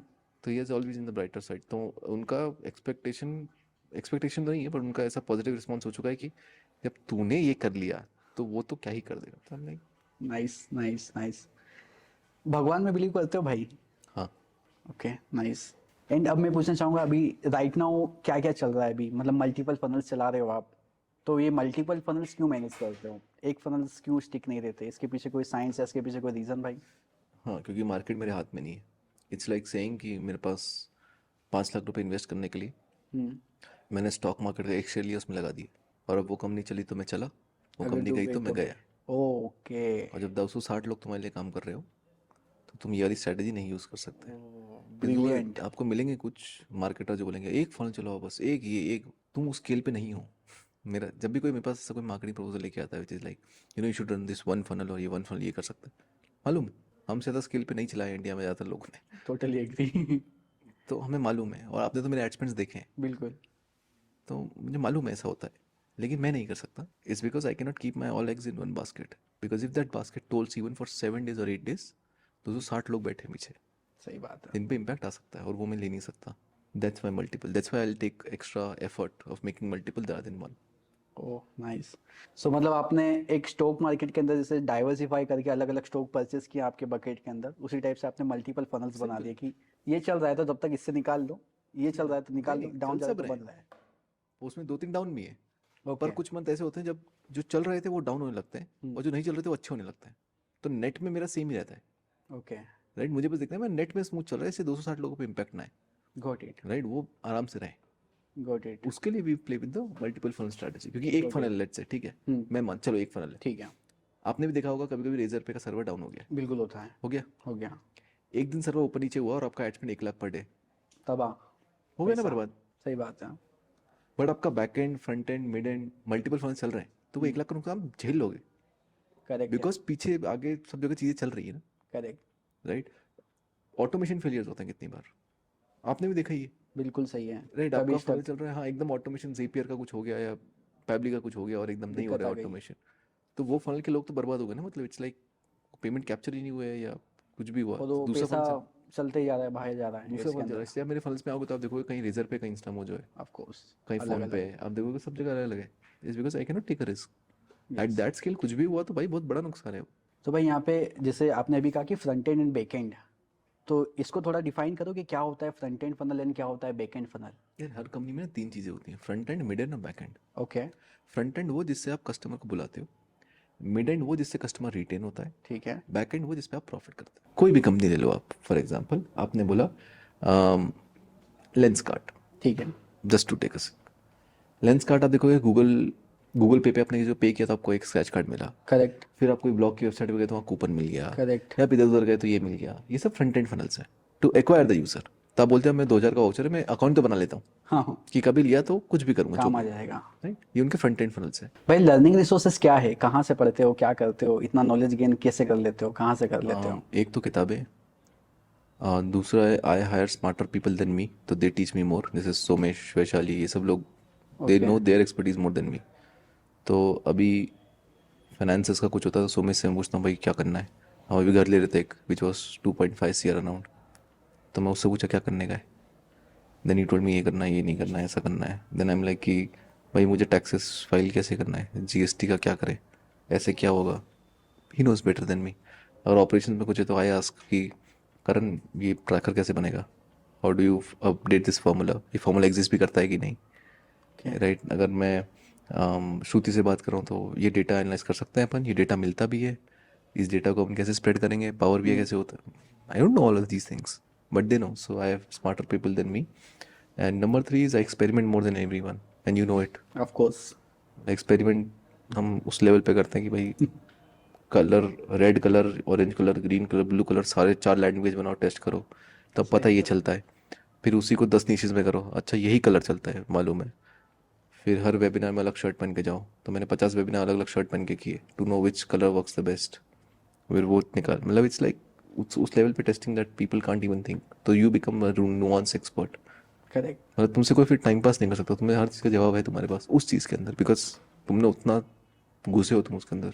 तो ही has always in the brighter side. तो उनका एक्सपेक्टेशन तो नहीं है, पर उनका ऐसा पॉजिटिव रिस्पॉन्स हो चुका है कि जब तूने ये कर लिया तो वो तो क्या ही कर देगा। तो नहीं, नाइस नाइस नाइस। भगवान में बिलीव करते हो भाई? हाँ। Okay, nice. एंड अब मैं पूछना चाहूँगा अभी राइट नाउ क्या क्या चल रहा है अभी, मतलब मल्टीपल फनल्स चला रहे हो आप, तो ये मल्टीपल फनल्स क्यों मैनेज करते हो, एक फनल्स क्यों स्टिक नहीं रहते, इसके पीछे कोई साइंस है, इसके पीछे कोई रीज़न भाई? हाँ, क्योंकि मार्केट मेरे हाथ में नहीं है। इट्स लाइक सेइंग कि मेरे पास 5 लाख रुपए इन्वेस्ट करने के लिए हम्म, मैंने स्टॉक मार्केट का एक शेयर लिया, उसमें लगा दिया, और अब वो कंपनी चली तो मैं चला, वो अगर कंपनी डूब गई गई तो मैं तो गया। ओके। और जब 260 लोग तुम्हारे लिए काम कर रहे हो तो तुम ये वाली स्ट्रैटेजी नहीं यूज़ कर सकते। ब्रिलियंट। आपको मिलेंगे कुछ मार्केटर जो बोलेंगे एक फनल चलाओ, बस एक ये एक, तुम उस स्केल पे नहीं हो। मेरा जब भी कोई मेरे पास ऐसा कोई मार्केटिंग प्रपोजल लेके आता है which is like you should run this one funnel, और ये वन फनल ये कर सकता है, मालूम हमसे ज़्यादा स्केल पे नहीं चलाया है इंडिया में ज़्यादातर लोगों ने। Totally agree. तो हमें मालूम है, और आपने तो मेरे एडस्पेंड्स देखे हैं, बिल्कुल। तो मुझे मालूम है ऐसा होता है। लेकिन मैं नहीं कर सकता, it's because I can not keep my all eggs in one basket, because if that basket tolls even for 7 days और 8 days, तो 60 लोग बैठे पीछे, सही बात है। जिन पे इम्पैक्ट आ सकता है, और वो मैं ले नहीं सकता। That's my multiple, that's why I take extra effort of making multiple that in one. Oh nice. So मतलब आपने एक स्टॉक मार्केट के अंदर जैसे डाइवर्सिफाई करके अलग अलग स्टॉक परचेस किया आपके बकेट के अंदर, उसी टाइप से आपने मल्टीपल फनल्स बना दिए कि ये चल रहा है तो जब तक इससे निकाल दो, ये चल रहा है तो निकाल दो, नहीं, डाउन चल जा रहा है सब तो रहे बन रहा है। उसमें 2-3 डाउन भी है, पर ओके। कुछ मंथ ऐसे होते हैं जब जो चल रहे थे वो डाउन होने लगते हैं, और जो नहीं चल रहे थे वो अच्छे होने लगते हैं। तो नेट में मेरा सेम ही रहता है, ओके, राइट। मुझे बस देखना है मैं नेट में स्मूथ चल रहा है, इससे 260 लोगों पे इम्पैक्ट ना है, गॉट इट, राइट, वो आराम से रहे। Got it. उसके लिए we play with the multiple funnel strategy, क्योंकि एक Okay. फनल लेट्स से ठीक है, मैं मान चलो एक फनल है, ठीक है। आपने भी देखा होगा कभी कभी रेजर पे का सर्वर डाउन हो गया, बिल्कुल होता है। हो गया, हो गया। एक दिन सर्वर ऊपर नीचे हुआ और आपका ad spend 1 lakh per day तबाह। हो गया ना पैसा। बर्बाद। सही बात है। बट आपका back and front end mid and multiple funnel चल रहे हैं, तो वो 1 लाख का नुकसान आप झेल लोगे, करेक्ट है। बिकॉज पीछे आगे सब जगह चीज़ें चल रही है ना, करेक्ट। राइट। ऑटोमेशन फेलियर्स होते हैं कितनी बार, आपने भी देखा ही है, बिल्कुल सही है। राइट। कभी आपका फनल स्टक चल रहा है, हाँ एकदम ऑटोमेशन जेपियर का कुछ हो गया या पैबली का कुछ हो गया और एकदम नहीं हो दिक्कत रहा आ है गई। ऑटोमेशन, तो वो फनल के लोग तो बर्बाद हो गए ना, मतलब इट्स लाइक पेमेंट कैप्चर ही नहीं हुआ है या कुछ भी हुआ, और तो वो दूसरा पैसा फनल चलते ही जा रहा है, बाहर जा रहा है दूसरा इसके फनल चल रहा है। अंदर। इसलिए आप मेरे फनल्स में आओगे तो आप देखोगे कहीं रेजर पे, कहीं इंस्टामो जो है, ऑफ कोर्स। कहीं अलग फोन पे अलग। है, आप देखोगे सब जगह अलग अलग है। It's because I can not take a risk at yes. That scale, कुछ भी हुआ तो भाई बहुत बड़ा नुकसान है। तो भाई यहाँ पे जैसे आपने अभी कहा कि front end and back and, तो इसको थोड़ा डिफाइन करो कि क्या होता है फ्रंट एंड फनल एंड क्या होता है बैक एंड फनल? यार हर कंपनी में ना 3 चीज़ें होती हैं, फ्रंट एंड, मिड एंड और back and. Okay. Front end वो जिससे आप कस्टमर को बुलाते हो, मिड एंड वो जिससे कस्टमर रिटेन होता है, ठीक है। बैक एंड वो जिस पे आप प्रॉफिट करते हैं। कोई भी कंपनी ले लो आप, फॉर एग्जांपल आपने बोला लेंस कार्ट, ठीक है। Just to take a Lenskart, आप देखोगे गूगल गूगल पे आपने जो पे किया था आपको एक स्क्रैच कार्ड मिला, करेक्ट। फिर आप कोई ब्लॉग की वेबसाइट पे गए तो वहाँ कूपन मिल गया, करेक्ट। या आप इधर उधर गए तो ये मिल गया। ये सब फ्रंट एंड फनल्स है टू एक्वायर द यूजर। तो आप बोलते हैं मैं 2,000 का वाउचर है, मैं अकाउंट तो बना लेता हूँ हाँ हाँ, कि कभी लिया तो कुछ भी करूँगा, काम आ जाएगा। राइट। ये उनके फ्रंट एंड फनल्स है। भाई लर्निंग रिसोर्सेज क्या है, कहाँ से पढ़ते हो, क्या करते हो, इतना नॉलेज गेन कैसे कर लेते हो, कहाँ से कर लेते हो? एक तो किताबें, दूसरा है I hire smarter people then me, तो दे टीच मी मोर, जैसे सोमेश, वैशाली, ये सब लोग they know their expertise more than me. तो अभी फाइनेंसेस का कुछ होता है तो सोमेश से मैं पूछता हूँ भाई क्या करना है, हम अभी घर ले रहे थे एक विच वॉज 2.5 CR अराउंड, तो मैं उससे पूछा क्या करने का है, देन ही टोल्ड मी ये करना है, ये नहीं करना है, ऐसा करना है। देन आई एम लाइक कि भाई मुझे टैक्सेस फाइल कैसे करना है, GST का क्या करें, ऐसे क्या होगा, he knows better than me. और ऑपरेशन में कुछ है तो आई आस्क कि करण ये ट्रैकर कैसे बनेगा, और do you update this formula, ये फार्मूला एग्जिस्ट भी करता है कि नहीं, राइट। अगर मैं श्रुति से बात कर रहा हूँ तो ये डेटा एनालाइज कर सकते हैं अपन, ये डेटा मिलता भी है, इस डेटा को अपन कैसे स्प्रेड करेंगे, पावर भी कैसे होता है, I don't know all of these things, but they know. So I have smarter people than me. And number 3 is I experiment more than everyone, and you know it. Of course. Experiment हम उस लेवल पे करते हैं कि भाई colour, red colour, orange colour, green colour, blue colour, सारे 4 language बनाओ, टेस्ट करो, तब पता ये चलता है. फिर उसी को 10 नीशेस में करो, अच्छा यही कलर चलता है, मालूम है. फिर हर वेबिनार में अलग शर्ट पहन के जाओ. तो मैंने 50 वेबिनार अलग अलग शर्ट पहन के किए to know which colour works the best. फिर वो निकाल, मतलब इट्स लाइक उस लेवल पे testing that people can't even think. तो you become a nuance expert. Correct. मतलब तुमसे कोई फिर टाइम पास नहीं कर सकता, तुम्हें हर चीज़ का जवाब है तुम्हारे पास उस चीज़ के अंदर, बिकॉज तुमने उतना घुसे हो तुम उसके अंदर.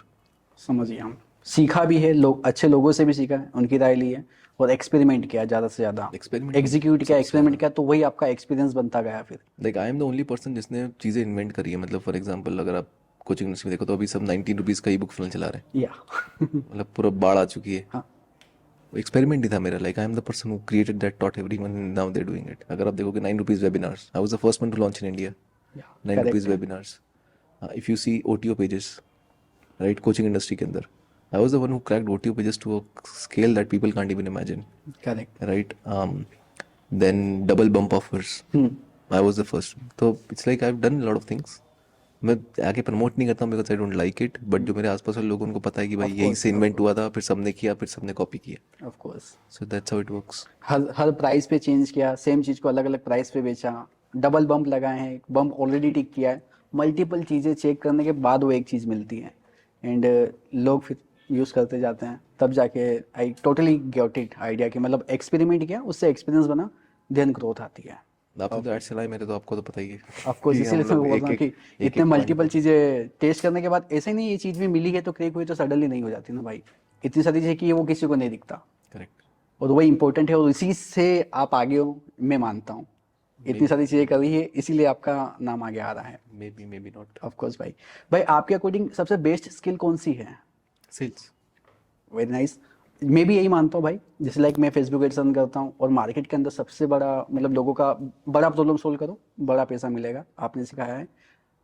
समझ गया. हम सीखा भी है, लोग अच्छे लोगों से भी सीखा है, उनकी राय ली है और एक्सपेरिमेंट किया ज़्यादा से ज़्यादा, Experiment एग्जीक्यूट किया, एक्सपेरिमेंट किया, तो वही आपका एक्सपीरियंस बनता गया फिर. Like I am the only person जिसने चीज़ें इन्वेंट करी है. मतलब फॉर एग्जाम्पल अगर आप कोचिंग इंडस्ट्री में देखो तो अभी सब 19 रुपीज़ का ई बुक फिलहाल चला रहे हैं. या मतलब पूरा बाढ़ आ चुकी है. हाँ. एक्सपेरिमेंट ही था मेरा. Like I am the person who created that, taught everyone, now they doing it. अगर आप देखोगे 9 rupees webinars, I was the first one to launch in India. 9 rupees webinars. If you see OTO pages, right, coaching industry के अंदर, I was the one who cracked OTO pages to a scale that people can't even imagine. Correct. Right? Then double bump offers. I was the first. So it's like I've done a lot of things. मैं आगे promote नहीं करता हूँ because I don't like it, but जो मेरे आसपास वाले लोग उनको पता है कि भाई यही से इन्वेंट हुआ था, फिर सबने किया, फिर सबने कॉपी किया. Of course. So that's how it works. Her price पे चेंज किया, सेम चीज़ को अलग अलग प्राइस पे बेचा, डबल बम्प लगाए हैं, बम्प ऑलरेडी टिक किया है, मल्टीपल चीज़ें चेक करने के बाद वो एक चीज़ मिलती है एंड लोग फिर यूज़ करते जाते हैं. तब जाके I totally get it idea कि मतलब एक्सपेरिमेंट किया, उससे एक्सपीरियंस बना, देन ग्रोथ आती है. आपने तो ऐड चलाए मेरे, तो आपको तो पता ही है. Of course. इसीलिए तो मैं बोल रहा हूँ कि इतने मल्टीपल चीज़ें टेस्ट करने के बाद ऐसे नहीं ये चीज़ भी मिली है तो क्लिक हुई तो सडनली नहीं हो जाती ना भाई. इतनी सारी चीज़ें कि वो किसी को नहीं दिखता. करेक्ट. और वही इंपॉर्टेंट है और इसी से आप आगे हो, मैं मानता हूँ. इतनी सारी चीज़ें कर रही है इसीलिए आपका नाम आगे आ रहा है. May be not. Of course भाई. भाई आपके अकॉर्डिंग सबसे बेस्ट स्किल कौन सी है? सेल्स. Very nice. मैं भी यही मानता हूँ भाई. जैसे लाइक मैं फेसबुक एड्स रन करता हूँ और मार्केट के अंदर सबसे बड़ा मतलब लोगों का बड़ा प्रॉब्लम सोल्व करो, बड़ा पैसा मिलेगा, आपने सिखाया है.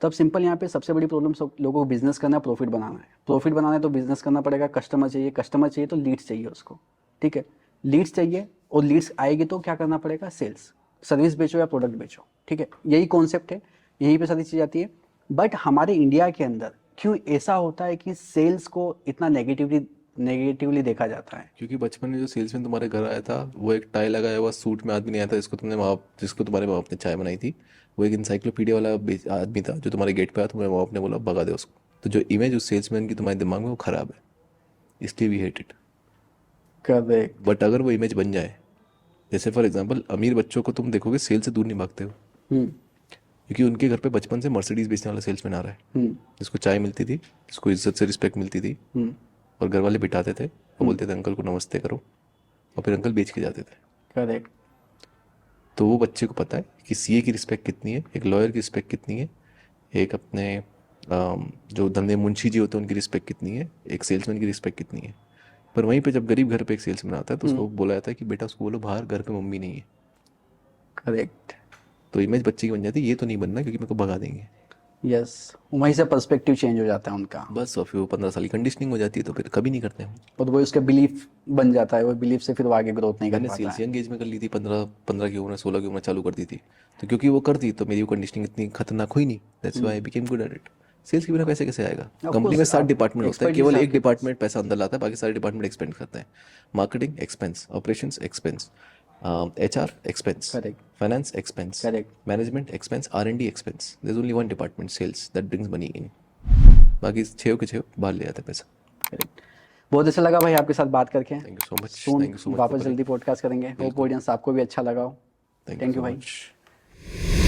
तब सिंपल यहाँ पे सबसे बड़ी प्रॉब्लम सब लोगों को बिजनेस करना है, प्रॉफिट बनाना है. प्रॉफिट बनाना है तो बिजनेस करना पड़ेगा, कस्टमर चाहिए, कस्टमर चाहिए तो लीड्स चाहिए उसको. ठीक है, लीड्स चाहिए और लीड्स आएगी तो क्या करना पड़ेगा? सेल्स. सर्विस बेचो या प्रोडक्ट बेचो. ठीक है, यही कॉन्सेप्ट है, यहीं पे सारी चीज़ आती है. बट हमारे इंडिया के अंदर क्यों ऐसा होता है कि सेल्स को इतना नेगेटिवली देखा जाता है? क्योंकि बचपन में जो सेल्समैन तुम्हारे घर आया था वो एक टाई लगाया हुआ सूट में आदमी नहीं आया था जिसको तुम्हारे माँ बाप ने चाय बनाई थी. वो एक इंसाइक्लोपीडिया वाला आदमी था जो तुम्हारे गेट पे आया, तुम्हारे माँ बाप ने बोला भगा दे उसको. तो जो इमेज उस सेल्समैन की तुम्हारे दिमाग में वो खराब है, इसलिए we hate it. Correct. But अगर वो इमेज बन जाए, जैसे फॉर एग्जाम्पल अमीर बच्चों को तुम देखोगे सेल से दूर नहीं भागते हो, क्योंकि उनके घर पे बचपन से मर्सिडीज बेचने वाला सेल्समैन आ रहा है जिसको चाय मिलती थी, जिसको इज्जत से रिस्पेक्ट मिलती थी, और घर वाले बिठाते थे और बोलते थे अंकल को नमस्ते करो, और फिर अंकल बेच के जाते थे. करेक्ट. तो वो बच्चे को पता है कि सीए की रिस्पेक्ट कितनी है, एक लॉयर की रिस्पेक्ट कितनी है, एक अपने जो धंधे मुंशी जी होते हैं उनकी रिस्पेक्ट कितनी है, एक सेल्समैन की रिस्पेक्ट कितनी है. पर वहीं पे जब गरीब घर पे एक सेल्समैन आता है तो उसको बोला जाता है कि बेटा उसको बोलो बाहर घर पे मम्मी नहीं है. करेक्ट. तो इमेज बच्चे की बन जाती है, ये तो नहीं बनना क्योंकि मेरे को भगा देंगे. यस. वहीं से पर्सपेक्टिव चेंज हो जाता है उनका. बस, और फिर वो 15 साल की कंडीशनिंग हो जाती है तो फिर कभी नहीं करते हम. और वो उसका बिलीफ बन जाता है, वो बिलीफ से फिर वो आगे ग्रोथ नहीं कर मैंने पाता सेल्स है. यंग एज में कर ली थी, 15 की उम्र, 16 की उम्र चालू कर दी थी. तो क्योंकि वो कर दी तो मेरी वो कंडीशनिंग इतनी खतरनाक हुई नहीं. That's why I became good at it. Sales के बिना पैसे कैसे आएगा? कंपनी में 7 डिपार्टमेंट होता है, केवल एक डिपार्टमेंट पैसा अंदर लाता है, बाकी सारे डिपार्टमेंट एक्सपेंड करते हैं. Marketing expense, operations expense, HR expense, Correct. finance expense, Correct. management expense, R&D expense. There's only one department, sales, that brings money in. बाकी 6 के 6 बाहर ले आते हैं पैसा. करेक्ट. बहुत अच्छा लगा भाई आपके साथ बात करके. Thank you so much. Soon thank you so much. वापस जल्दी पॉडकास्ट करेंगे. होप ऑडियंस आपको भी अच्छा लगा हो. थैंक यू भाई. much.